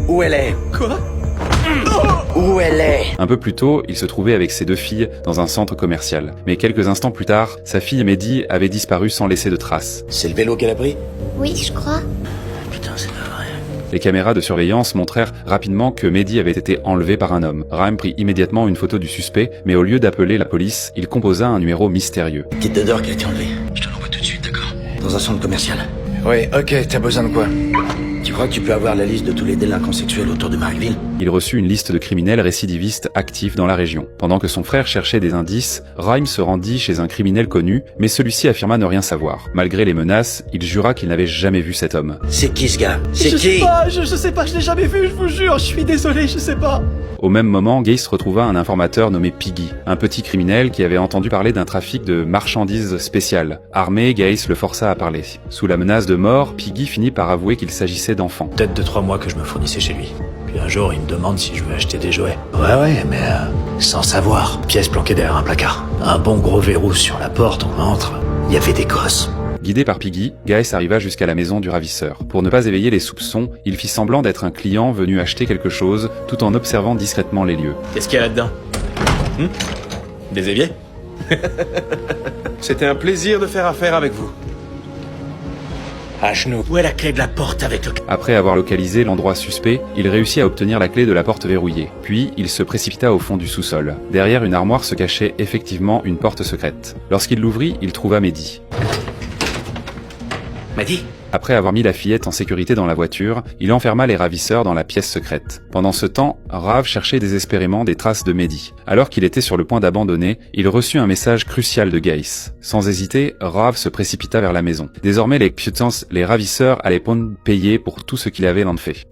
Où elle est? Quoi? Où elle est? Un peu plus tôt, il se trouvait avec ses 2 filles dans un centre commercial. Mais quelques instants plus tard, sa fille Mehdi avait disparu sans laisser de traces. C'est le vélo qu'elle a pris? Oui, je crois. Putain, c'est pas vrai. Les caméras de surveillance montrèrent rapidement que Mehdi avait été enlevé par un homme. Rahm prit immédiatement une photo du suspect, mais au lieu d'appeler la police, il composa un numéro mystérieux. Kit de Dor qui a été enlevé. Je te l'envoie tout de suite, d'accord? Dans un centre commercial. Oui, ok, t'as besoin de quoi? Tu crois que tu peux avoir la liste de tous les délinquants sexuels autour de Markville? Il reçut une liste de criminels récidivistes actifs dans la région. Pendant que son frère cherchait des indices, Rahm se rendit chez un criminel connu, mais celui-ci affirma ne rien savoir. Malgré les menaces, il jura qu'il n'avait jamais vu cet homme. C'est qui ce gars? C'est Je qui? sais pas, je sais pas, je l'ai jamais vu, je vous jure, je suis désolé, je sais pas. Au même moment, Geiss retrouva un informateur nommé Piggy, un petit criminel qui avait entendu parler d'un trafic de marchandises spéciales. Armé, Geiss le força à parler. Sous la menace de mort, Piggy finit par avouer qu'il s'agissait d'enfants. Peut-être 2-3 mois que je me fournissais chez lui. Puis un jour, il me demande si je veux acheter des jouets. Ouais, mais sans savoir. Pièce planquée derrière un placard. Un bon gros verrou sur la porte, on entre. Il y avait des gosses. Guidé par Piggy, Geiss arriva jusqu'à la maison du ravisseur. Pour ne pas éveiller les soupçons, il fit semblant d'être un client venu acheter quelque chose, tout en observant discrètement les lieux. Qu'est-ce qu'il y a là-dedans? Des éviers? C'était un plaisir de faire affaire avec vous. À genoux. Où est la clé de la porte avec le... Après avoir localisé l'endroit suspect, il réussit à obtenir la clé de la porte verrouillée. Puis, il se précipita au fond du sous-sol. Derrière une armoire se cachait effectivement une porte secrète. Lorsqu'il l'ouvrit, il trouva Mehdi. Mehdi? Après avoir mis la fillette en sécurité dans la voiture, il enferma les ravisseurs dans la pièce secrète. Pendant ce temps, Rav cherchait désespérément des traces de Mehdi. Alors qu'il était sur le point d'abandonner, il reçut un message crucial de Geiss. Sans hésiter, Rav se précipita vers la maison. Désormais, les ravisseurs allaient payer pour tout ce qu'il avait fait.